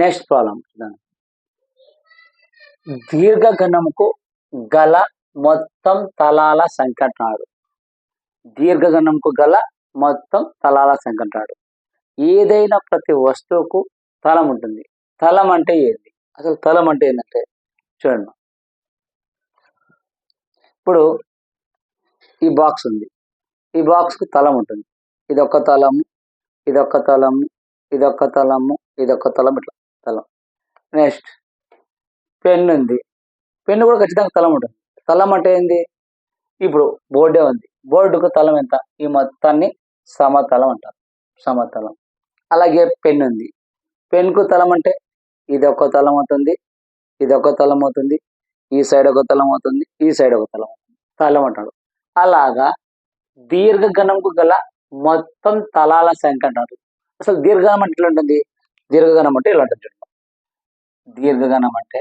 Next problem చూడండి. దీర్ఘగణముకు గల మొత్తం తలాల సంఖ్య అంటున్నాడు. దీర్ఘగణంకు గల మొత్తం తలాల సంఖ్య అంటాడు. ఏదైనా ప్రతి వస్తువుకు తలం ఉంటుంది. తలం అంటే ఏంటి? అసలు తలం అంటే ఏంటంటే చూడండి. ఇప్పుడు ఈ బాక్స్ ఉంది. ఈ బాక్స్ కు తలం ఉంటుంది. ఇదొక తలము, ఇదొక తలము, ఇదొక తలము, ఇదొక తలం, ఇట్లా తలం. నెక్స్ట్ పెన్ ఉంది. పెన్ను కూడా ఖచ్చితంగా తలం ఉంటుంది. తలం అంటే ఏంది? ఇప్పుడు బోర్డే ఉంది. బోర్డుకు తలం ఎంత? ఈ మొత్తాన్ని సమతలం అంటారు. సమతలం. అలాగే పెన్ ఉంది. పెన్కు తలం అంటే ఇది ఒక తలం అవుతుంది, ఇది ఒక తలం అవుతుంది, ఈ సైడ్ ఒక తలం అవుతుంది, ఈ సైడ్ ఒక తలం అవుతుంది. తలం అంటాడు. అలాగా దీర్ఘగణంకు గల మొత్తం తలాల సంఖ్య అంటారు. అసలు దీర్ఘగణం అంటే ఎట్లా ఉంటుంది? దీర్ఘగణం అంటే ఇలా ఉంటుంది. దీర్ఘగణం అంటే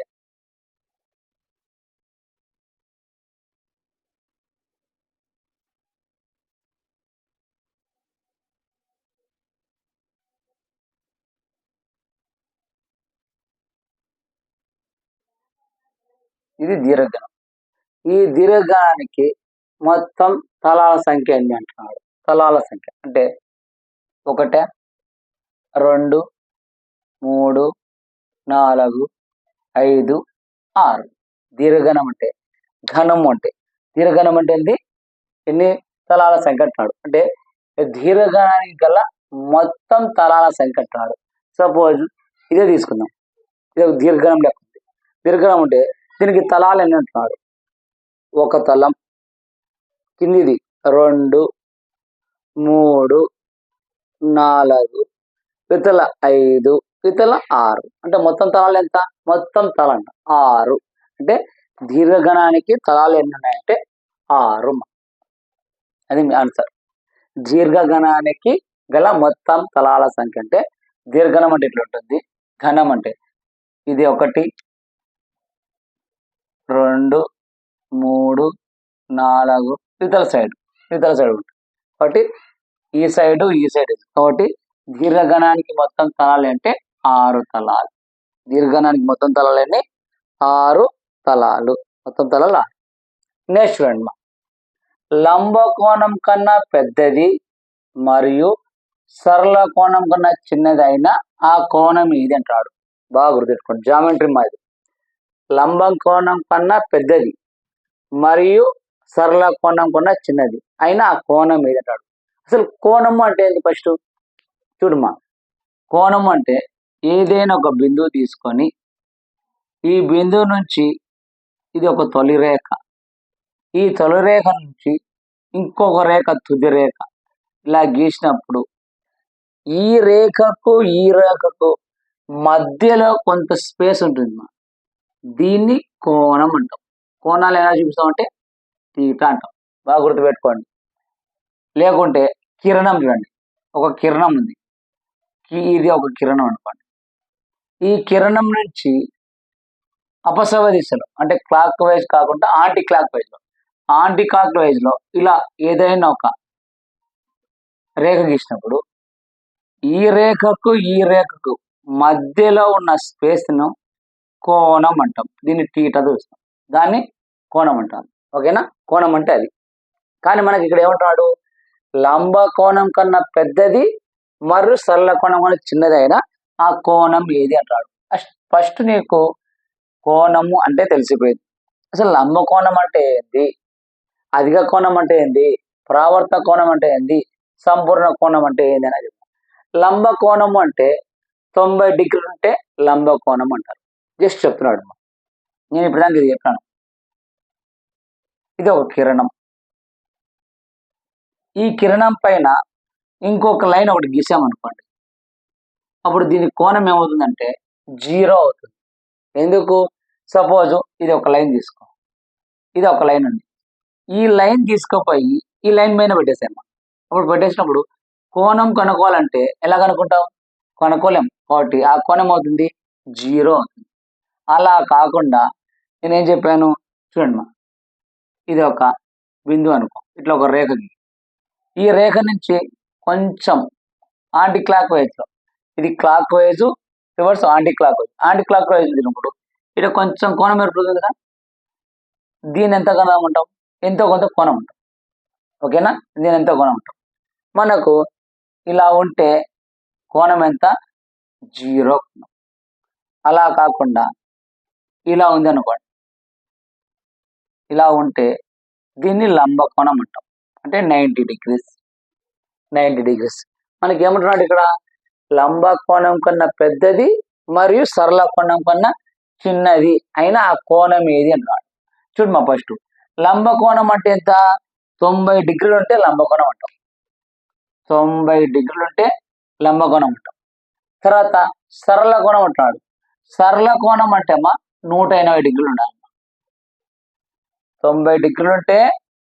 ఇది దీర్ఘగణం. ఈ దీర్ఘగణానికి మొత్తం తలాల సంఖ్య ఎన్ని అంటున్నాడు? తలాల సంఖ్య అంటే 1, 2, 3, 4, 5, 6. దీర్ఘగణం అంటే ఘనం అంటే దీర్ఘగణం అంటే ఏంటి? ఎన్ని తలాల సంఖ్య అంటున్నాడు. అంటే దీర్ఘగణానికి గల మొత్తం తలాల సంఖ్య అంటున్నాడు. సపోజ్ ఇదే తీసుకుందాం. ఇది ఒక దీర్ఘగణం లెక్క ఉంది. దీర్ఘగణం అంటే దీనికి తలాలు ఎన్ని అంటున్నాడు? ఒక తలం, కిందిది 2, 3, 4, ఇతల 5, ఇతల 6. అంటే మొత్తం తలాలు ఎంత? మొత్తం తలంట 6. అంటే దీర్ఘగణానికి తలాలు ఎన్ని ఉన్నాయంటే 6. అది మీ ఆన్సర్. దీర్ఘగణానికి గల మొత్తం తలాల సంఖ్య అంటే దీర్ఘగణం అంటే ఇట్లా ఉంటుంది. ఘనం అంటే ఇది 1, 2, 3, 4 ఇతల సైడ్ ఉంటుంది. కాబట్టి ఈ సైడ్ కాబట్టి దీర్ఘగణానికి మొత్తం తలాలు అంటే 6 తలాలు. దీర్ఘగణానికి మొత్తం తలాలు ఎన్ని? 6 తలాలు. మొత్తం తలాలు 6. నెక్స్ట్ చూడండి. లంబకోణం కన్నా పెద్దది మరియు సరళ కోణం కన్నా చిన్నది అయినా ఆ కోణం ఇది అంటాడు. బాగా గుర్తుపెట్టుకోండి. జామెట్రీ మాది. లంబం కోణం కన్నా పెద్దది మరియు సరళ కోణం కన్నా చిన్నది అయినా ఆ కోణం ఇది అంటాడు. అసలు కోణము అంటే ఏంటి? ఫస్ట్ చూడమ్మా. కోణం అంటే ఏదైనా ఒక బిందువు తీసుకొని ఈ బిందువు నుంచి ఇది ఒక తొలి రేఖ, ఈ తొలి రేఖ నుంచి ఇంకొక రేఖ తుది రేఖ ఇలా గీసినప్పుడు ఈ రేఖకు మధ్యలో కొంత స్పేస్ ఉంటుంది. దీన్ని కోణం అంటాం. కోణాలు ఎలా చూపిస్తామంటే తీటా అంటాం. బాగా గుర్తుపెట్టుకోండి. లేకుంటే కిరణం చూడండి. ఒక కిరణం ఉంది. ఇది ఒక కిరణం అనుకోండి. ఈ కిరణం నుంచి అపసవ్య దిశలో అంటే క్లాక్ వైజ్ కాకుండా యాంటీ క్లాక్ వైజ్ లో ఇలా ఏదైనా ఒక రేఖ గీసినప్పుడు ఈ రేఖకు మధ్యలో ఉన్న స్పేస్ ను కోణం అంటాం. దీన్ని తీటా చూస్తాం. దాన్ని కోణం అంటాం. ఓకేనా? కోణం అంటే అది. కానీ మనకి ఇక్కడ ఏమంటాడు? లంబ కోణం కన్నా పెద్దది మరియు సరళ కోణం కన్నా చిన్నది అయినా ఆ కోణం ఏది అంటాడు. ఫస్ట్ నీకు కోణము అంటే తెలిసిపోయింది. అసలు లంబ కోణం అంటే ఏంది? అధిక కోణం అంటే ఏంది? పరావర్త కోణం అంటే ఏంది? సంపూర్ణ కోణం అంటే ఏంది అనేది. లంబ కోణము అంటే 90 డిగ్రీలు ఉంటే లంబ కోణం అంటారు. జస్ట్ చెప్తున్నాడు. నేను ఇప్పుడు దానికి చెప్పాను. ఇది ఒక కిరణం. ఈ కిరణం పైన ఇంకొక లైన్ ఒకటి గీసామనుకోండి. అప్పుడు దీని కోణం ఏమవుతుందంటే 0 అవుతుంది. ఎందుకు? సపోజ్ ఇది ఒక లైన్ తీసుకో. ఇది ఒక లైన్ ఉంది. ఈ లైన్ తీసుకుపోయి ఈ లైన్ పైన పెట్టేసాము. అప్పుడు పెట్టేసినప్పుడు కోణం కనుక్కోవాలంటే ఎలా కనుక్కుంటాం? కనుక్కోలేం. కాబట్టి ఆ కోణం అవుతుంది 0 అవుతుంది. అలా కాకుండా నేనేం చెప్పాను చూడండి. ఇది ఒక బిందువు అనుకో. ఇట్లా ఒక రేఖ. ఈ రేఖ నుంచి కొంచెం యాంటీ క్లాక్ వైజ్ లో ఇది clock wise, reverse anti clock wise తిరిగినప్పుడు ఇక్కడ కొంచెం కోణం ఏర్పడుతుంది కదా, దీని ఎంత కోణం ఉంటాం, ఎంతో కొంత కోణం ఉంటాం. ఓకేనా, దీని ఎంత కోణం ఉంటాం. మనకు ఇలా ఉంటే కోణం ఎంత, 0 కోణం. అలా కాకుండా ఇలా ఉంది అనుకోండి, ఇలా ఉంటే దీన్ని లంబ కోణం అంటాం. అంటే 90 డిగ్రీస్. మనకి ఏమంటున్నాడు ఇక్కడ, లంబ కోణం కన్నా పెద్దది మరియు సరళ కోణం కన్నా చిన్నది అయినా ఆ కోణం ఏది అన్నాడు. చూడమ్మా, ఫస్ట్ లంబ కోణం అంటే ఎంత, 90 డిగ్రీలు ఉంటే లంబ కోణం అంటాం. 90 డిగ్రీలు ఉంటే లంబ కోణం అంటాం. తర్వాత సరళ కోణం అంటున్నాడు. సరళ కోణం అంటే అమ్మా 180 డిగ్రీలు ఉండాలి. 90 డిగ్రీలు ఉంటే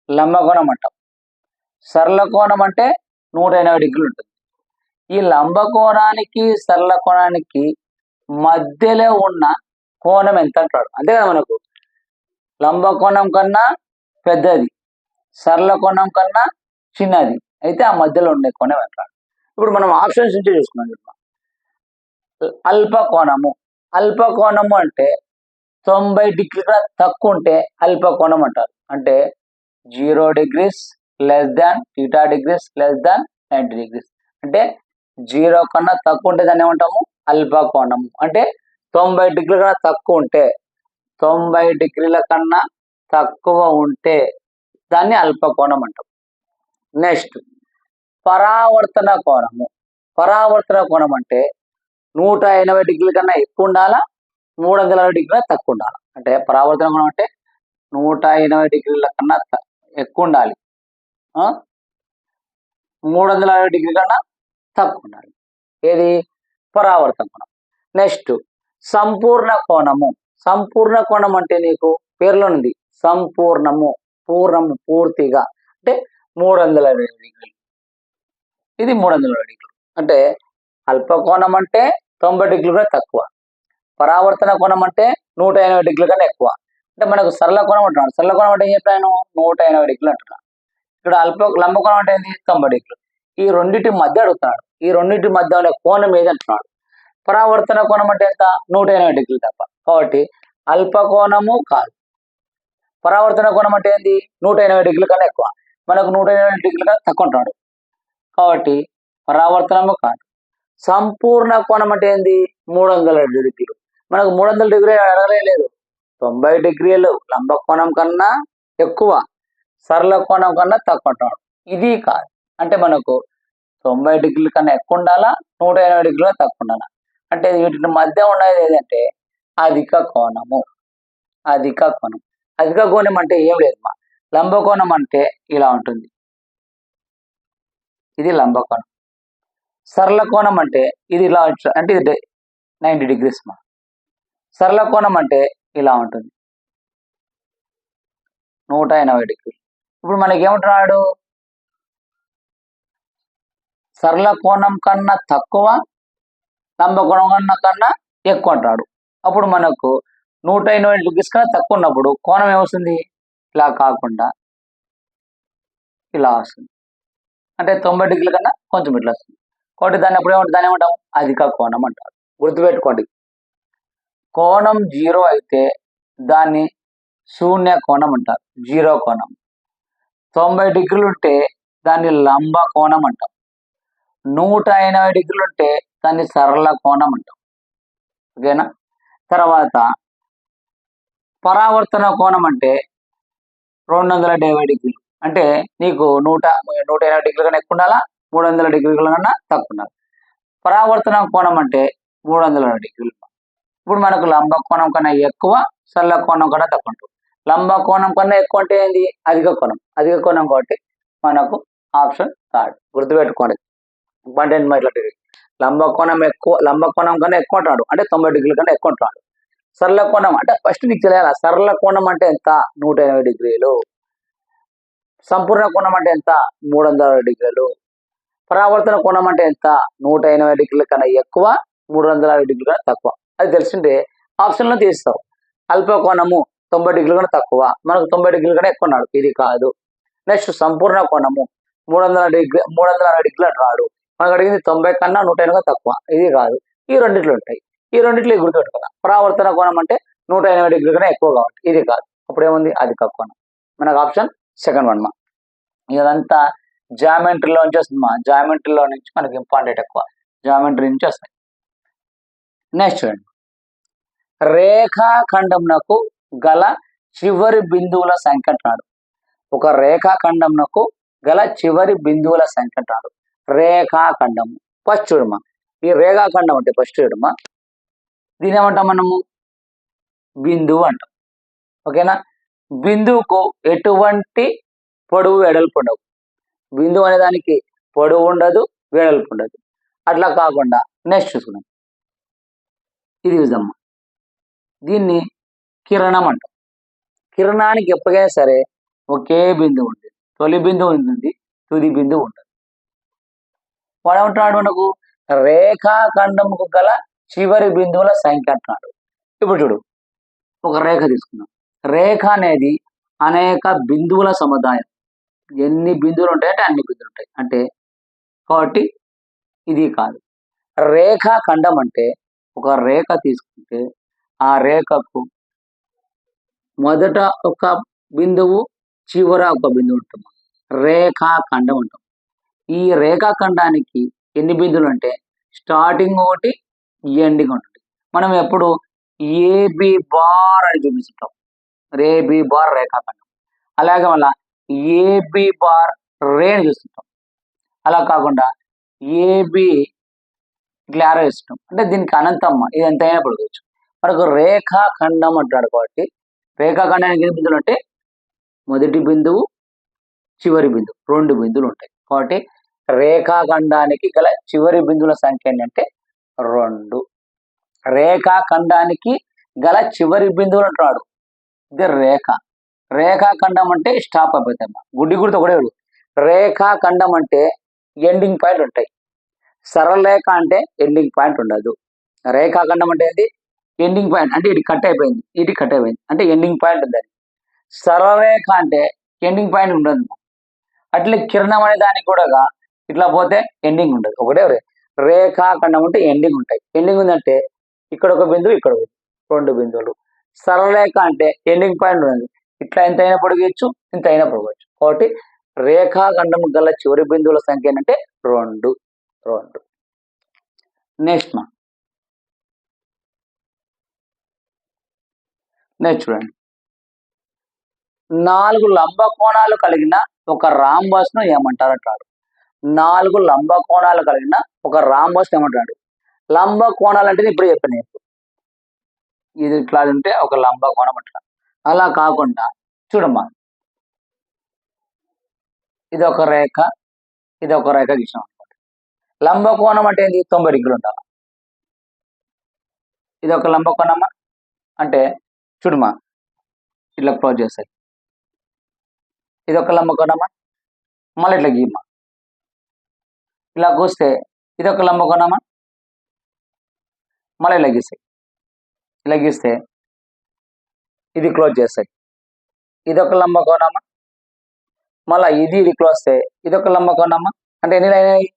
లంబ కోణం అంటాం. సరళ కోణం అంటే 180 డిగ్రీలు ఉంటుంది. ఈ లంబ కోణానికి సరళ కోణానికి మధ్యలో ఉన్న కోణం ఎంత అంటాడు. అంతే కదా, మనకు లంబ కోణం కన్నా పెద్దది, సరళ కోణం కన్నా చిన్నది అయితే ఆ మధ్యలో ఉండే కోణం అంటాడు. ఇప్పుడు మనం ఆప్షన్స్ నుంచి చూసుకున్నాం. అల్పకోణము. అల్పకోణము అంటే 90 డిగ్రీల తక్కువ ఉంటే అల్పకోణం అంటారు. అంటే 0 degrees less than θ degrees less than 90 degrees. అంటే 0 కన్నా తక్కువ ఉంటే దాన్ని ఏమంటాము, అల్పకోణము. అంటే 90 డిగ్రీల కన్నా తక్కువ ఉంటే, 90 డిగ్రీల కన్నా తక్కువ ఉంటే దాన్ని అల్పకోణం అంటాం. నెక్స్ట్ పరావర్తన కోణము. పరావర్తన కోణం అంటే 180 డిగ్రీల కన్నా ఎక్కువ ఉండాలా, 360 డిగ్రీల తక్కువ ఉండాలి. అంటే పరావర్తన కోణం అంటే 180 డిగ్రీల కన్నా ఎక్కువ ఉండాలి, 360 డిగ్రీల కన్నా తక్కువ ఉండాలి. ఏది, పరావర్తన కోణం. నెక్స్ట్ సంపూర్ణ కోణము. సంపూర్ణ కోణం అంటే నీకు పేర్లో ఉంది, సంపూర్ణము, పూర్ణము, పూర్తిగా. అంటే 360 డిగ్రీలు. ఇది 360 డిగ్రీలు. అంటే అల్పకోణం అంటే 90 డిగ్రీల తక్కువ, పరావర్తన కోణం అంటే 180 డిగ్రీల కన్నా ఎక్కువ. అంటే మనకు సరళ కోణం అంటున్నాడు. సరళ కోణం అంటే ఏం చెప్పాను, 180 డిగ్రీలు అంటున్నాడు. ఇక్కడ లంబకోణం అంటే ఏంటి, 90 డిగ్రీలు. ఈ రెండింటి మధ్య అడుగుతున్నాడు. ఈ రెండింటి మధ్య ఉండే కోణం ఏది అంటున్నాడు. పరావర్తన కోణం అంటే ఎంత, 180 డిగ్రీలు తప్ప. కాబట్టి అల్పకోణము కాదు. పరావర్తన కోణం అంటే ఏంటి, 180 డిగ్రీల కన్నా ఎక్కువ. మనకు 180 డిగ్రీల కన్నా తక్కువ అంటున్నాడు. కాబట్టి పరావర్తనము కాదు. సంపూర్ణ కోణం అంటే ఏంది, 360 డిగ్రీలు. మనకు 360 డిగ్రీలు అడగలేదు. 90 డిగ్రీలు లంబ కోణం కన్నా ఎక్కువ, సరళ కోణం కన్నా తక్కువ అంటున్నాడు. ఇది కాదు. అంటే మనకు 90 డిగ్రీల కన్నా ఎక్కువ ఉండాలా, 180 డిగ్రీల తక్కువ ఉండాలా. అంటే వీటి మధ్య ఉన్నది ఏదంటే అధిక కోణము. అధిక కోణం. అధిక కోణం అంటే ఏం లేదు మా, లంబకోణం అంటే ఇలా ఉంటుంది, ఇది లంబకోణం. సరళ కోణం అంటే ఇది ఇలా అంటే ఇది 90 డిగ్రీస్ మా. సరళ కోణం అంటే ఇలా ఉంటుంది, 180 డిగ్రీలు. ఇప్పుడు మనకి ఏమంటున్నాడు, సరళ కోణం కన్నా తక్కువ, లంబకోణం కన్నా ఎక్కువ అంటాడు. అప్పుడు మనకు 180 డిగ్రీస్ కన్నా తక్కువ ఉన్నప్పుడు కోణం ఏమొస్తుంది, ఇలా కాకుండా ఇలా వస్తుంది. అంటే 90 డిగ్రీల కన్నా కొంచెం ఇట్లా వస్తుంది. కాబట్టి దాన్ని అప్పుడు దాన్ని ఏమంటాం, అధిక కోణం అంటారు. గుర్తుపెట్టుకోండి, కోణం 0 అయితే దాన్ని శూన్య కోణం అంటారు, 0 కోణం. 90 డిగ్రీలు ఉంటే దాన్ని లంబ కోణం అంటాం. 180 డిగ్రీలు ఉంటే దాన్ని సరళ కోణం అంటాం. ఓకేనా. తర్వాత పరావర్తన కోణం అంటే 270 డిగ్రీలు. అంటే నీకు 180 డిగ్రీల కన్నా ఎక్కువ ఉండాలా, 300 డిగ్రీల కన్నా తక్కువ ఉండాలి. పరావర్తన కోణం అంటే 360 డిగ్రీలు. ఇప్పుడు మనకు లంబ కోణం కన్నా ఎక్కువ, సరళ కోణం కన్నా తక్కువ ఉంటుంది. లంబ కోణం కన్నా ఎక్కువ అంటే ఏంది, అధిక కోణం. అధిక కోణం కాబట్టి మనకు ఆప్షన్ థర్డ్. గుర్తుపెట్టుకోండి, ఇంపార్టెంట్ మాట్లాడేది. లంబ కోణం కన్నా ఎక్కువ అంటాడు, అంటే 90 డిగ్రీల కన్నా ఎక్కువ అంటాడు. సరళ కోణం అంటే ఫస్ట్ నీకు తెలియాలి, సరళ కోణం అంటే ఎంత, 180 డిగ్రీలు. సంపూర్ణ కోణం అంటే ఎంత, 360 డిగ్రీలు. పరావర్తన కోణం అంటే ఎంత, 180 డిగ్రీల కన్నా ఎక్కువ, 360 డిగ్రీల కన్నా తక్కువ. అది తెలిసింటే ఆప్షన్లో తీస్తావు. అల్పకోణము 90 డిగ్రీల కన్నా తక్కువ, మనకు 90 డిగ్రీల కన్నా ఎక్కువ అన్నాడు, ఇది కాదు. నెక్స్ట్ సంపూర్ణ కోణము 360 డిగ్రీలు అంటున్నాడు, మనకు అడిగింది 90 కన్నా 180 తక్కువ, ఇది కాదు. ఈ రెండిట్లు ఉంటాయి. ఈ రెండిట్లో గుర్తుపెట్టుకున్నాం. పరావర్తన కోణం అంటే 180 డిగ్రీల కన్నా ఎక్కువ కాబట్టి ఇది కాదు. అప్పుడు ఏముంది అధిక కోణం. మనకు ఆప్షన్ సెకండ్ వన్ మా. ఇదంతా జామెట్రీలో నుంచి వస్తుంది మా. జామెట్రీలో నుంచి మనకి ఇంపార్టెంట్ ఎక్కువ. జామెట్రీ నుంచి వస్తాయి. నెక్స్ట్ చూడండి, రేఖాఖండంనకు గల చివరి బిందువుల సంఖ్య అంటున్నాడు. ఒక రేఖాఖండంనకు గల చివరి బిందువుల సంఖ్య అంటున్నాడు. రేఖాఖండం ఫస్ట్ చూడమ్మా. ఈ రేఖాఖండం అంటే ఫస్ట్ చూడమ్మా, దీని ఏమంటాం మనము బిందువు అంటాం. ఓకేనా. బిందువుకు ఎటువంటి పొడవు వెడల్పు ఉండవు. బిందువు అనే దానికి పొడవు ఉండదు, వెడల్పు ఉండదు. అట్లా కాకుండా నెక్స్ట్ చూసుకున్నాం, ఇది చూద్దామా. దీన్ని కిరణం అంటాం. కిరణానికి ఎప్పటికైనా సరే ఒకే బిందువు ఉంటుంది. తొలి బిందువు ఉంటుంది, తుది బిందువు ఉంటుంది. వాడు ఏమంటున్నాడు మనకు రేఖాఖండముకు గల చివరి బిందువుల సంఖ్య అంటున్నాడు. ఇప్పుడు చూడు, ఒక రేఖ తీసుకున్నాం. రేఖ అనేది అనేక బిందువుల సముదాయం. ఎన్ని బిందువులు ఉంటాయంటే అన్ని బిందువులు ఉంటాయి అంటే, కాబట్టి ఇది కాదు. రేఖాఖండం అంటే ఒక రేఖ తీసుకుంటే ఆ రేఖకు మొదట ఒక బిందువు, చివర ఒక బిందువు ఉంటుంది. రేఖాఖండం ఉంటాం. ఈ రేఖాఖండానికి ఎన్ని బిందువులు అంటే స్టార్టింగ్ ఒకటి, ఎండింగ్ ఉంటుంది. మనం ఎప్పుడు ఏబి బార్ అని చూపిస్తుంటాం. AB bar రేఖాఖండం. అలాగే మళ్ళా ఏబి బార్ రే అని చూస్తుంటాం. అలా కాకుండా ఏబి ఇట్లా యారో ఇస్తాం అంటే దీనికి అనంతమ్మ, ఇది ఎంత అయినా పడుకోవచ్చు. మనకు రేఖాఖండం అంటాడు. కాబట్టి రేఖాఖండానికి ఎన్ని బిందువులు అంటే మొదటి బిందువు, చివరి బిందువు, 2 బిందువులు ఉంటాయి. కాబట్టి రేఖాఖండానికి గల చివరి బిందువుల సంఖ్య ఏంటంటే 2. రేఖాఖండానికి గల చివరి బిందువులు అంటున్నాడు. ఇది రేఖ. రేఖాఖండం అంటే స్టాప్ అయిపోతాయి. గుడ్డి గుర్తు ఒకటే. రేఖాఖండం అంటే ఎండింగ్ పాయింట్ ఉంటాయి. సరళ రేఖ అంటే ఎండింగ్ పాయింట్ ఉండదు. రేఖాఖండం అంటే ఏంటి ఎండింగ్ పాయింట్ అంటే ఇది కట్ అయిపోయింది, ఇది కట్ అయిపోయింది అంటే ఎండింగ్ పాయింట్ ఉందని. సరళ రేఖ అంటే ఎండింగ్ పాయింట్ ఉండదు. అట్లే కిరణం అనే దానికి కూడా ఇట్లా పోతే ఎండింగ్ ఉండదు. ఒకటే రేఖాఖండం అంటే ఎండింగ్ ఉంటాయి. ఎండింగ్ ఉందంటే ఇక్కడ ఒక బిందువు, ఇక్కడ 2 బిందువులు. సరళ రేఖ అంటే ఎండింగ్ పాయింట్ ఉండదు. ఇట్లా ఎంత అయినా పొడిగచ్చు, ఇంత అయినా పొడవచ్చు. కాబట్టి రేఖాఖండం గల చివరి బిందువుల సంఖ్య ఏంటంటే 2. నెక్స్ట్ చూడండి, 4 లంబ కోణాలు కలిగిన ఒక రాంబస్ ను ఏమంటారు అంటాడు. 4 లంబ కోణాలు కలిగిన ఒక రాంబస్ ఏమంటాడు. లంబ కోణాలు అంటే ఇప్పుడు చెప్పాను, ఇది ఇట్లా ఉంటే ఒక లంబ కోణం అంటారు. అలా కాకుండా చూడమ్మా, ఇది ఒక రేఖ, ఇది ఒక రేఖ గీసాం అనుకోండి. లంబ కోణం అంటే ఏంటి 90 డిగ్రీలు ఉండాలి. ఇది ఒక లంబ కోణమా అంటే చూడమ్మా, ఇట్లా క్లోజ్ చేస్తాయి. ఇది ఒక లంబ కోణమా, మళ్ళీ ఇట్లా గీయమ్మా, ఇలా కూస్తే ఇది ఒక లంబ కోణమా, మళ్ళీ ఇలా గీస్తాయి. ఇలా గీస్తే ఇది క్లోజ్ చేస్తాయి. ఇది ఒక లంబ కోణమా, మళ్ళీ ఇది క్లోజ్ చేస్తే ఇది ఒక లంబ కోణమా. అంటే ఎన్ని అయినాయి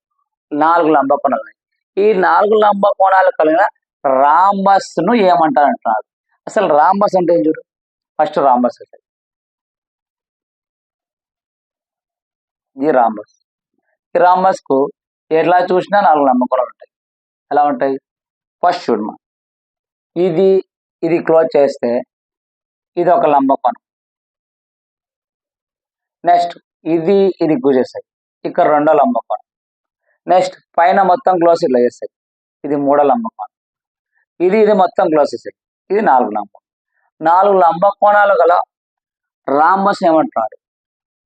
4 లంబ కోణాలు. ఈ 4 లంబ కోణాలు కలిగిన రాంబస్ ను ఏమంటారు అంటున్నారు. అసలు రాంబస్ అంటే ఏం చూడు. ఫస్ట్ రాంబస్ అంటే ఇది రాంబస్. ఈ రాంబస్ కు ఎట్లా చూసినా 4 లంబ కోణాలు ఉంటాయి. ఎలా ఉంటాయి ఫస్ట్ చూడమా, ఇది క్లోజ్ చేస్తే ఇది ఒక లంబ కోణం. నెక్స్ట్ ఇది కూర్చేస్తాయి, ఇక్కడ 2వ లంబ కోణం. నెక్స్ట్ పైన మొత్తం క్లోజ్ ఇట్లా చేస్తాయి, ఇది 3వ లంబ కోణం. ఇది మొత్తం క్లోజ్ చేస్తాయి, ఇది 4 లంబ. 4 లంబ కోణాలు గల రాంబస్ ఏమంటున్నాడు.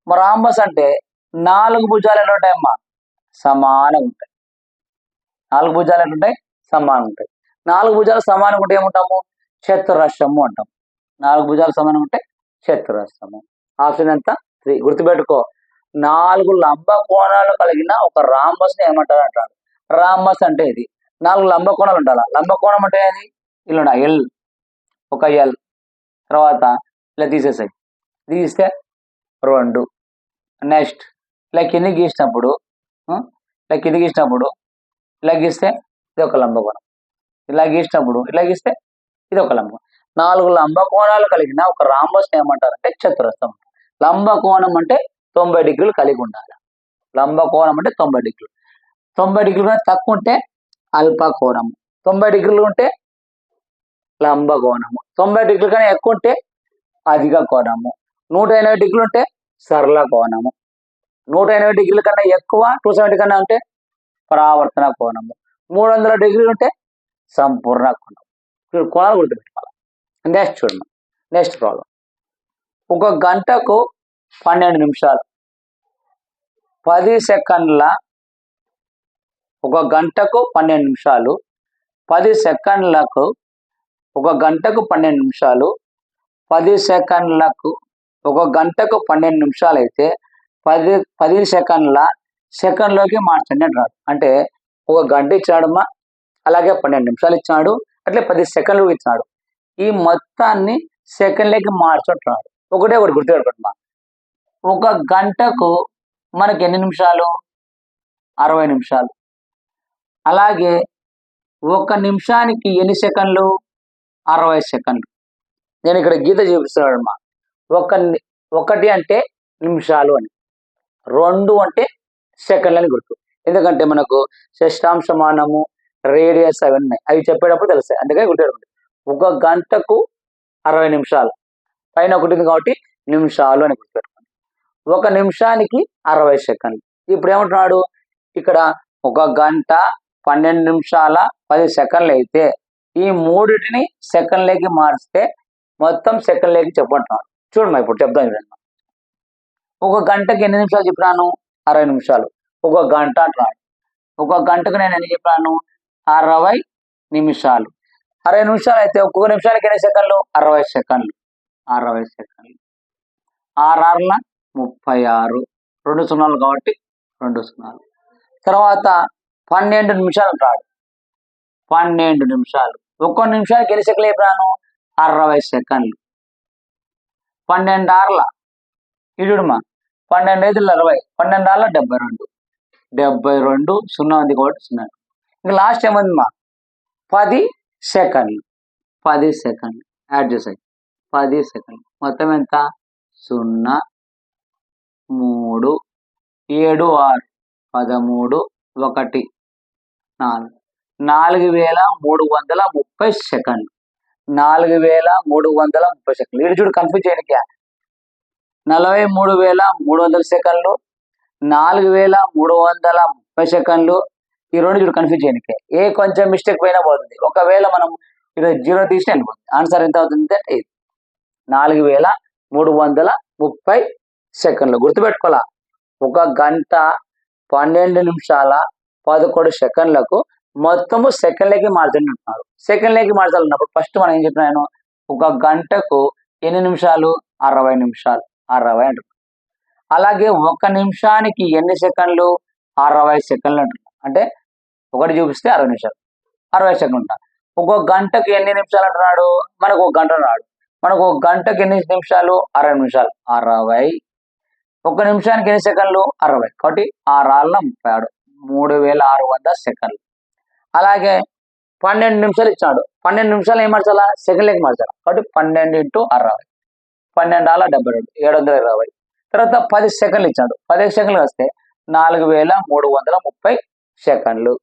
మరి రాంబస్ అంటే 4 భుజాలు ఎట్లా ఉంటాయమ్మా సమానంగా ఉంటాయి. 4 భుజాలు ఎట్లుంటాయి సమానంగా ఉంటాయి. 4 భుజాలు సమానంగా ఉంటే ఏమంటాము చతురస్రము అంటాం. 4 భుజాలు సమానంగా ఉంటే చతురస్రము. ఆప్షన్ ఎంత 3. గుర్తుపెట్టుకో, 4 లంబ కోణాలు కలిగిన ఒక రాంబస్ ని ఏమంటారు అంటాడు. రాంబస్ అంటే ఇది 4 లంబ కోణాలు ఉండాలి. లంబ కోణం అంటే ఏది ఇలా ఎల్, ఒక ఎల్, తర్వాత ఇలా తీసేసాయి, తీస్తే 2. నెక్స్ట్ ఇలా కింద గీసినప్పుడు ఇలా గీస్తే ఇది ఒక లంబ కోణం. ఇలా గీసినప్పుడు ఇట్లా గీస్తే ఇది ఒక లంబం. 4 లంబకోణాలు కలిగిన ఒక రాంబస్ ఏమంటారంటే చతురస్రం. లంబకోణం అంటే 90 డిగ్రీలు కలిగి ఉండాలి. లంబకోణం అంటే 90 డిగ్రీలు. 90 డిగ్రీలు కన్నా తక్కువ ఉంటే అల్పకోణము, 90 డిగ్రీలు ఉంటే లంబకోణము, 90 డిగ్రీల కన్నా ఎక్కువ ఉంటే అధిక కోణము, 180 డిగ్రీలు ఉంటే సరళ కోణము, 180 డిగ్రీల కన్నా ఎక్కువ 270 కన్నా ఉంటే పరావర్తన కోణము, 300 డిగ్రీలు ఉంటే సంపూర్ణ కోణం. కోణాలు గుర్తుపెట్టుకోవాలి. నెక్స్ట్ చూడండి, నెక్స్ట్ ప్రాబ్లం. ఒక గంటకు 12 నిమిషాలు 10 సెకండ్ల, ఒక గంటకు 12 నిమిషాలు 10 సెకండ్లకు, ఒక గంటకు 12 నిమిషాలు 10 సెకండ్లకు, ఒక గంటకు 12 నిమిషాలు అయితే 10 సెకండ్ల సెకండ్లోకి మార్చండి అంటున్నాడు. అంటే ఒక గంట ఇచ్చాడమ్మా, అలాగే 12 నిమిషాలు ఇచ్చాడు, అట్లే 10 సెకండ్లు ఇచ్చాడు. ఈ మొత్తాన్ని సెకండ్లకి మార్చుంటున్నాడు. ఒకటి గుర్తుపెట్టుకోండి. ఒక గంటకు మనకి ఎన్ని నిమిషాలు? 60 నిమిషాలు. అలాగే ఒక నిమిషానికి ఎన్ని సెకండ్లు? 60 సెకండ్లు. నేను ఇక్కడ గీత చూపిస్తున్నాడు అమ్మా. ఒకటి అంటే నిమిషాలు అని, 2 అంటే సెకండ్లు అని గుర్తు. ఎందుకంటే మనకు షష్టాంశమానము, రేడియస్ అవి ఉన్నాయి, అవి చెప్పేటప్పుడు తెలుస్తాయి, అందుకని గుర్తుపెట్టుకోండి. ఒక గంటకు 60 నిమిషాలు, పైన ఒకటి ఉంది కాబట్టి నిమిషాలు అని గుర్తుపెట్టుకోండి. ఒక నిమిషానికి 60 సెకండ్లు. ఇప్పుడు ఏమంటున్నాడు ఇక్కడ? ఒక గంట 12 నిమిషాల 10 సెకండ్లు అయితే ఈ మూడిటిని సెకండ్లకి మార్చితే మొత్తం సెకండ్లకి చెప్పంటున్నాడు. చూడమ్మా, ఇప్పుడు చెప్తాను చూడండి. ఒక గంటకి ఎన్ని నిమిషాలు చెప్పినాను? 60 నిమిషాలు. ఒక గంట అంటున్నాడు. ఒక గంటకు నేను ఎన్ని చెప్పాను? 60 నిమిషాలు. 60 నిమిషాలు అయితే ఒక్కొక్క నిమిషానికి ఎన్ని సెకండ్లు? 60 సెకండ్లు. 60 సెకండ్లు. 6 36, 2 సున్నాలు కాబట్టి 2 సున్నాలు. తర్వాత 12 నిమిషాలు అంటాడు. 12 నిమిషాలు. ఒక్కో నిమిషానికి ఎన్ని సెకండ్లు చెప్పాను? 60 సెకండ్లు. 12 ఆర్ల ఇడుమా, 12 5 60, 12 ఆర్ల 72, 72 సున్నా ఉంది కాబట్టి 0. ఇంకా లాస్ట్ ఏముందిమా? 10 సెకండ్లు. 10 సెకండ్లు యాడ్ చేసాయి. 10 సెకండ్లు మొత్తం ఎంత? 0 3 7 6 13 1 4, 4330 సెకండ్లు. 4330 సెకండ్లు. ఇటు చూడు, కన్ఫ్యూజ్ చేయడానికి 43,300 సెకండ్లు, 4330 సెకండ్లు. ఈ రెండు చూడు కన్ఫ్యూజ్ చేయడానికి. ఏ కొంచెం మిస్టేక్ పోయినా పోతుంది. ఒకవేళ మనం ఇక్కడ 0 తీసి వెళ్ళిపోతుంది. ఆన్సర్ ఎంత అవుతుంది అంటే 4330 సెకండ్లు. గుర్తుపెట్టుకోవాలా? ఒక గంట 12 నిమిషాల 11 సెకండ్లకు మొత్తము సెకండ్లకి మార్చండి అంటున్నారు. సెకండ్లకి మార్చాలన్నప్పుడు ఫస్ట్ మనం ఏం చెప్పినాను? ఒక గంటకు ఎన్ని నిమిషాలు? 60 నిమిషాలు. 60 అంటున్నారు. అలాగే ఒక నిమిషానికి ఎన్ని సెకండ్లు? 60 సెకండ్లు అంటున్నారు. అంటే ఒకటి చూపిస్తే 60 నిమిషాలు, 60 సెకండ్లు ఉంటాయి. ఒక్కొక్క గంటకు ఎన్ని నిమిషాలు అంటున్నాడు? మనకు ఒక గంట అన్నాడు. మనకు ఒక గంటకు ఎన్ని నిమిషాలు? 60 నిమిషాలు. 60. ఒక నిమిషానికి ఎన్ని సెకండ్లు? 60. కాబట్టి 6 36, 3600 సెకండ్లు. అలాగే 12 నిమిషాలు ఇచ్చాడు. 12 నిమిషాలు ఏం మార్చాలా? సెకండ్లకి మార్చాలి. కాబట్టి 12 × 60, 12 ఆర్ల 72, 720. తర్వాత 10 సెకండ్లు ఇచ్చాడు. 10 సెకండ్లు వస్తే 4330 సెకండ్లు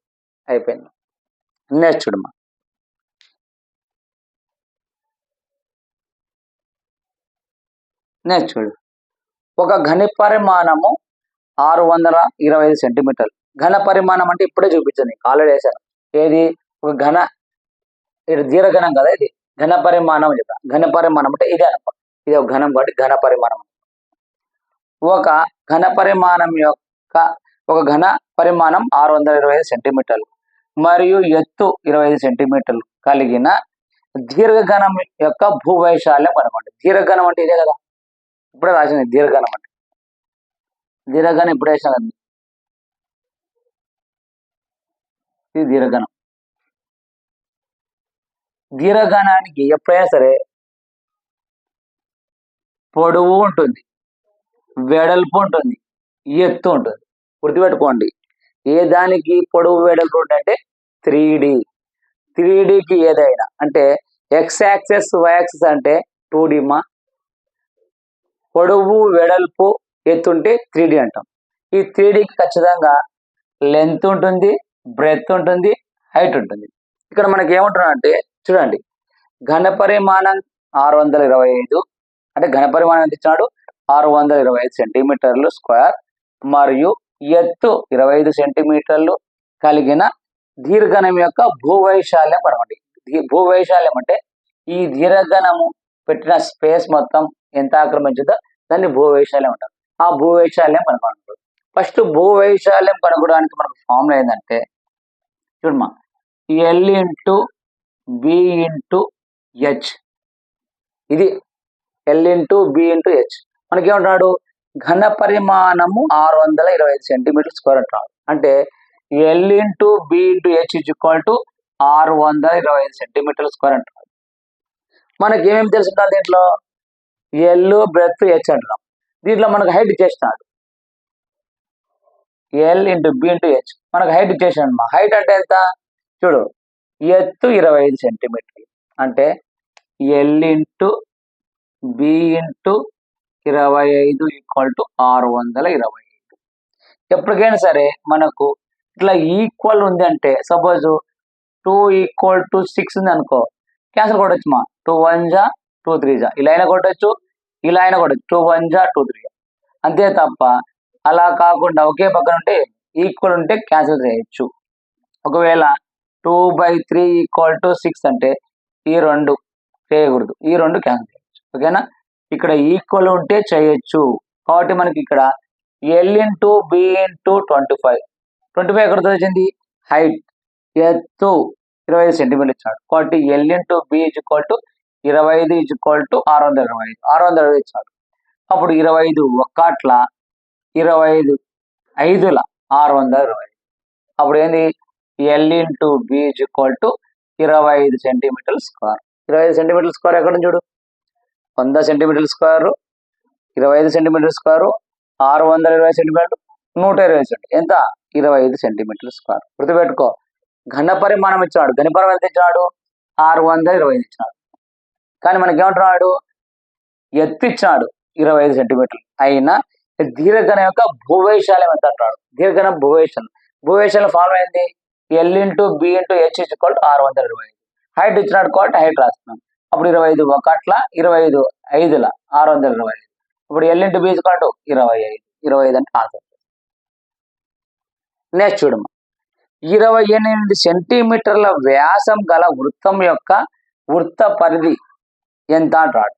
అయిపోయింది. నెక్స్ట్ చూడమ్మా. నెక్స్ట్ చూడు. ఒక ఘన పరిమాణము 625 సెంటీమీటర్లు. ఘన పరిమాణం అంటే ఇప్పుడే చూపించాను, నీకు ఆల్రెడీ వేసాను. ఏది? ఒక ఘన, ఇది దీర్ఘఘనం కదా, ఇది ఘన పరిమాణం అని చెప్పాను. ఘన పరిమాణం అంటే ఇదే అనుకో, ఇది ఒక ఘనం కాబట్టి ఘన పరిమాణం. ఒక ఘన పరిమాణం యొక్క ఒక ఘన పరిమాణం 625 సెంటీమీటర్లు మరియు ఎత్తు 25 సెంటీమీటర్లు కలిగిన దీర్ఘఘనం యొక్క భూవైశాల్యం కనుకోండి. దీర్ఘఘనం అంటే ఇదే కదా, ఇప్పుడే రాసింది దీర్ఘఘనం అంటే. దీర్ఘఘనం ఇప్పుడే వేసాను. ఇది దీర్ఘఘనం. దీర్ఘఘనానికి ఎప్పుడైనా సరే పొడవు ఉంటుంది, వెడల్పు ఉంటుంది, ఎత్తు ఉంటుంది. గుర్తుపెట్టుకోండి. ఏ దానికి పొడవు వెడల్పు అంటే 3D. 3Dకి ఏదైనా అంటే ఎక్స్ యాక్సెస్ వై యాక్సెస్ అంటే 2D మా, పొడవు వెడల్పు ఎత్తుంటే 3D అంటాం. ఈ 3Dకి ఖచ్చితంగా లెంత్ ఉంటుంది, బ్రెత్ ఉంటుంది, హైట్ ఉంటుంది. ఇక్కడ మనకి ఏమంటున్నారంటే చూడండి, ఘన పరిమాణం 625 అంటే ఘన పరిమాణం ఎంత ఇచ్చినాడు 625 సెంటీమీటర్లు స్క్వేర్ మరియు ఎత్తు 25 సెంటీమీటర్లు కలిగిన దీర్ఘనం యొక్క భూవైశాల్యం కనుగొనండి. భూవైశాల్యం అంటే ఈ దీర్ఘనము పెట్టిన స్పేస్ మొత్తం ఎంత ఆక్రమించిందో దాన్ని భూవైశాల్యం అంటారు. ఆ భూవైశాల్యం కనుగొనండి. ఫస్ట్ భూవైశాల్యం కనుగొనడానికి మనకు ఫార్ములా ఏంటంటే చూడమ్మా, L into B into H. ఇది L into B into H. మనకేమంటున్నాడు, ఘన పరిమాణము 625 సెంటీమీటర్ స్క్వేర్ అంటున్నాడు. అంటే L into B into H is equal to 625 centimetre square అంటున్నాడు. మనకి ఏమేమి తెలుసుంటారు దీంట్లో, ఎల్ బ్రెత్ హెచ్ అంటున్నాం. దీంట్లో మనకు హైట్ ఇచ్చేస్తున్నాడు, L into B into H. మనకు హైట్ ఇచ్చేసాడు. హైట్ అంటే ఎంత చూడు, ఎత్తు 25 సెంటీమీటర్లు అంటే L into B into 25 equal to 625. ఎప్పటికైనా సరే మనకు ఇట్లా ఈక్వల్ ఉంది అంటే సపోజ్ 2 ఈక్వల్ టు 6 ఉంది అనుకో, క్యాన్సిల్ కొట్టచ్చు మా, 2 1 జా 2 3 జా, ఇలా అయినా కొట్టచ్చు, ఇలా అయినా కొట్టచ్చు, 2 1 జా 2 3 జా. అంతే తప్ప అలా కాకుండా ఒకే పక్కన ఉంటే ఈక్వల్ ఉంటే క్యాన్సిల్ చేయొచ్చు. ఒకవేళ 2/3 ఈక్వల్ టు 6 అంటే ఈ రెండు చేయకూడదు, ఈ రెండు క్యాన్సిల్ చేయొచ్చు. ఓకేనా, ఇక్కడ ఈక్వల్ ఉంటే చేయొచ్చు. కాబట్టి మనకి ఇక్కడ ఎల్ ఇంటూ బి ఇంటూ 25 ఎక్కడ వచ్చింది, హైట్ ఎత్తు 25 సెంటీమీటర్ ఇచ్చాడు. కాబట్టి L into B is equal to 25 is equal to 625 ఇచ్చాడు. అప్పుడు 25 ఒక్కట్ల 25 5ల 625. అప్పుడు ఏంది, L into B is equal to 25 centimetre square. 25 centimetre square ఎక్కడ చూడు, 100 centimetre square, 25 centimetre square, 620 centimetre, 120 centimetre, ఎంత 25 సెంటీమీటర్ స్క్వేర్. గుర్తుపెట్టుకో, ఘన పరిమాణం ఇచ్చాడు, ఘన పరిమాణం ఎంత ఇచ్చాడు 625 ఇచ్చాడు. కానీ మనకేమంటున్నాడు, ఎత్తు ఇచ్చాడు 25 సెంటీమీటర్లు అయినా దీర్ఘన యొక్క భూవైశాల్యం ఎంత అంటాడు. దీర్ఘన భూవైశాల్యం ఫార్ములా ఏంది, L into B into H is equal to 625. Height ఇచ్చినాడు కాబట్టి హైట్ రాస్తున్నాం. అప్పుడు 25 ఒకట్ల 25 5ల 625. ఇప్పుడు L into B is equal to 25 అంటే ఆన్సర్. నెక్స్ట్ చూడమ్మా, 28 సెంటీమీటర్ల వ్యాసం గల వృత్తం యొక్క వృత్త పరిధి ఎంత అంటాడు.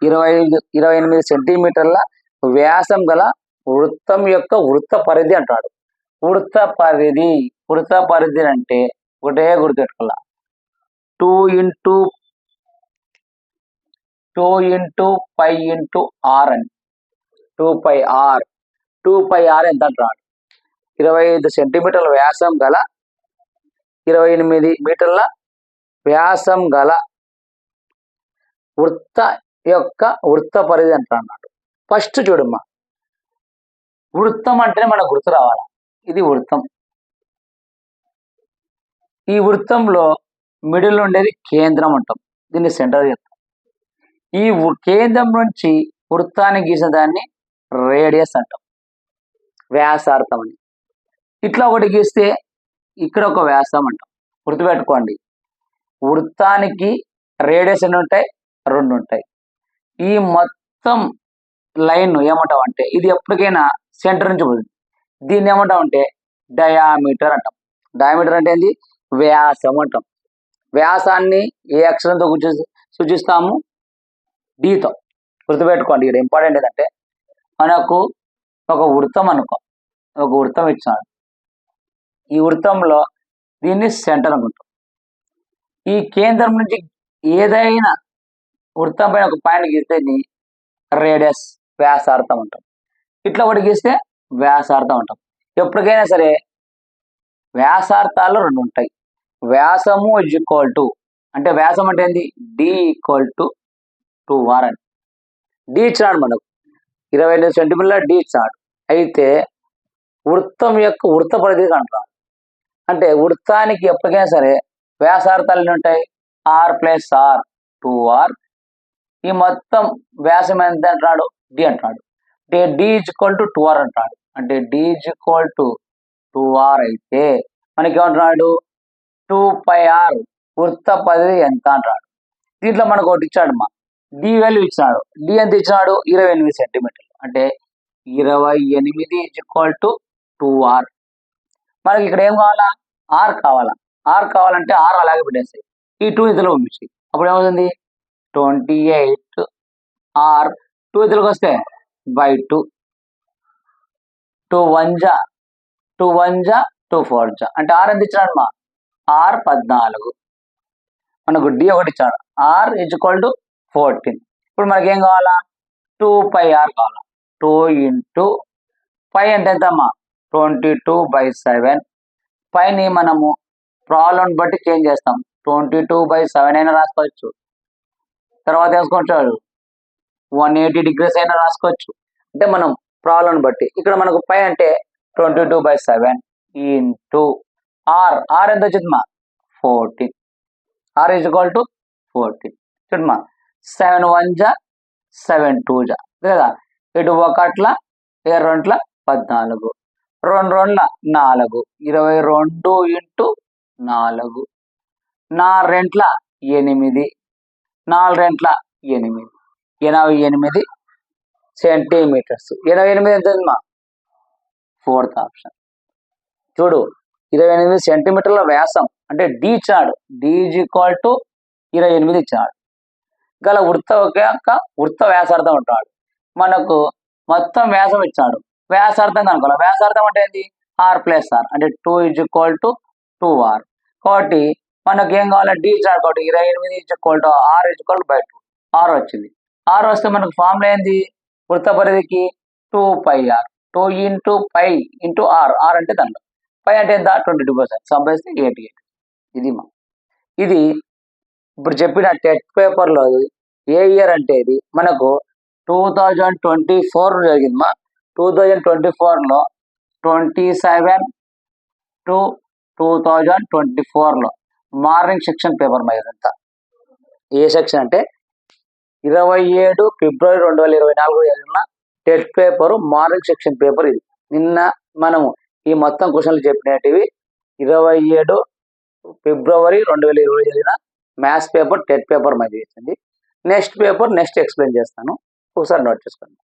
28 సెంటీమీటర్ల వ్యాసం గల వృత్తం యొక్క వృత్త పరిధి అంటాడు. వృత్త పరిధి అంటే ఒకటే గుర్తుపెట్టుకోవాల, 2 ఇంటూ పై ఇంటూ ఆర్ అని, 2πr ఎంత అంటున్నాడు. 25 సెంటీమీటర్ల వ్యాసం గల 28 మీటర్ల వ్యాసం గల వృత్త యొక్క వృత్త పరిధి అంటున్నాడు. ఫస్ట్ చూడమ్మా, వృత్తం అంటేనే మనకు గుర్తు రావాలి, ఇది వృత్తం. ఈ వృత్తంలో మిడిల్ ఉండేది కేంద్రం అంటాం, దీన్ని సెంటర్ చెప్తాం. ఈ కేంద్రం నుంచి వృత్తాన్ని గీసిన దాన్ని రేడియస్ అంటాం, వ్యాసార్థం అని. ఇట్లా ఒకటి గీస్తే ఇక్కడ ఒక వ్యాసం అంటాం. గుర్తుపెట్టుకోండి, వృత్తానికి రేడియస్ ఎన్ని ఉంటాయి, 2 ఉంటాయి. ఈ మొత్తం లైన్ ఏమంటాం అంటే ఇది ఎప్పటికైనా సెంటర్ నుంచి పోతుంది. దీన్ని ఏమంటాం అంటే డయామీటర్ అంటాం. డయామీటర్ అంటే ఏంది, వ్యాసం అంటాం. వ్యాసాన్ని ఏ అక్షరంతో సూచిస్తాము, డీతో. గుర్తుపెట్టుకోండి, ఇక్కడ ఇంపార్టెంట్ ఏంటంటే మనకు ఒక వృత్తం ఒక వృత్తం ఇచ్చాడు. ఈ వృత్తంలో దీన్ని సెంటర్ అనుకుంటాం. ఈ కేంద్రం నుంచి ఏదైనా వృత్తం పైన ఒక పాయింట్ గీస్తే రేడియస్ వ్యాసార్థం అంటాం. ఇట్లా ఒకటి గీస్తే వ్యాసార్థం అంటాం. ఎప్పటికైనా సరే వ్యాసార్థాలు 2 ఉంటాయి. వ్యాసము ఇజ్ ఈక్వల్ టు అంటే వ్యాసం అంటే ఏంది, డి ఈక్వల్ టు 2r అని. డి ఇచ్చినాడు మనకు 28 సెంటీమీటర్ల డి ఇచ్చినాడు. అయితే వృత్తం యొక్క వృత్త పరిధి అంటున్నాడు. అంటే వృత్తానికి ఎప్పటికైనా సరే వ్యాసార్థాలు ఎన్ని ఉంటాయి? R plus R 2r. ఈ మొత్తం వ్యాసం ఎంత అంటున్నాడు? డి అంటున్నాడు. అంటే D is equal to 2r అంటాడు. అంటే D is equal to 2r అయితే మనకి ఏమంటున్నాడు? 2πr వృత్త పరిధి ఎంత అంటాడు. దీంట్లో మనకు ఒకటి ఇచ్చాడు మా డి వాల్యూ ఇచ్చినాడు. డి ఎంత ఇచ్చినాడు? 28 సెంటీమీటర్లు. అంటే 28 ఈజ్ ఈక్వల్ టు 2r. మనకి ఇక్కడ ఏం కావాలా? ఆర్ కావాలా. ఆర్ కావాలంటే ఆర్ అలాగే పెట్టేస్తాయి, ఈ 2 ఇందులో పంపించి అప్పుడు ఏమవుతుంది? 28 ఆర్ 2 ఇందులోకి వస్తే బై 2, 2 1 జా 2 1 జా 2 4 జా. అంటే ఆర్ ఎంత ఇచ్చినాడు మా? ఆర్ 14. మనకు డి ఒకటి ఇచ్చాడు. R is equal to 14. ఇప్పుడు మనకి ఏం కావాలా? 2πr కావాలా. 2 ఇంటూ పై అంటే ఎంతమ్మా? 22/7. పైని మనము ప్రాబ్లం బట్టి చేంజ్ చేస్తాం. 22/7 అయినా రాసుకోవచ్చు, తర్వాత వేసుకోవచ్చు 180 degrees అయినా రాసుకోవచ్చు. అంటే మనం ప్రాబ్లం బట్టి. ఇక్కడ మనకు పై అంటే 22/7 ఇంటూ ఆర్. ఆర్ ఎంత వచ్చిందమ్మా? 14. R is equal to 14. చూడమ్మా, 7 1 జా 7 2 జా కదా. ఇటు ఒకట్ల 2 14, 2 2 4, 22 ఇంటూ 4, 4 2 8, 4 2 8, 88 సెంటీమీటర్స్. 88 ఎంత ఉందమ్మా? 4th option. చూడు, 28 సెంటీమీటర్ల వ్యాసం అంటే డి ఇచ్చాడు. డి ఈజ్ ఈక్వల్ టు 28 ఇచ్చాడు. గల వృత్త వ్యాసార్థం ఉంటాడు. మనకు మొత్తం వ్యాసం ఇచ్చాడు, వ్యాసార్థం కనుకోవాలి. వ్యాసార్థం అంటే ఏంటి? R plus R. అంటే 2 ఈజ్ ఈక్వల్ టు 2r. కాబట్టి మనకి ఏం కావాలి? డి ఇచ్చాడు కాబట్టి 28 is equal to R is equal by 2. R వచ్చింది. ఆర్ వస్తే మనకు ఫార్ములా ఏంది? వృత్త పరిధికి 2πr. 2 into pi into R. R అంటే దాంట్లో పై అంటే ఎంత? 22%. సంపాదిస్తే 88. ఇది ఇప్పుడు చెప్పిన టెట్ పేపర్లో ఏ ఇయర్ అంటే ఇది మనకు 2024 జరిగింది మా. 2024లో 27 to 2024లో మార్నింగ్ సెక్షన్ పేపర్ మా ఇదంతా. ఏ సెక్షన్ అంటే 27 ఫిబ్రవరి 2024 జరిగిన TET paper morning section paper ఇది. నిన్న మనము ఈ మొత్తం క్వశ్చన్లు చెప్పినవి 27 ఫిబ్రవరి 2020 జరిగిన మ్యాథ్స్ పేపర్ టెట్ పేపర్ మీద చేసింది. నెక్స్ట్ పేపర్ నెక్స్ట్ ఎక్స్ప్లెయిన్ చేస్తాను, ఒకసారి నోట్ చేసుకోండి.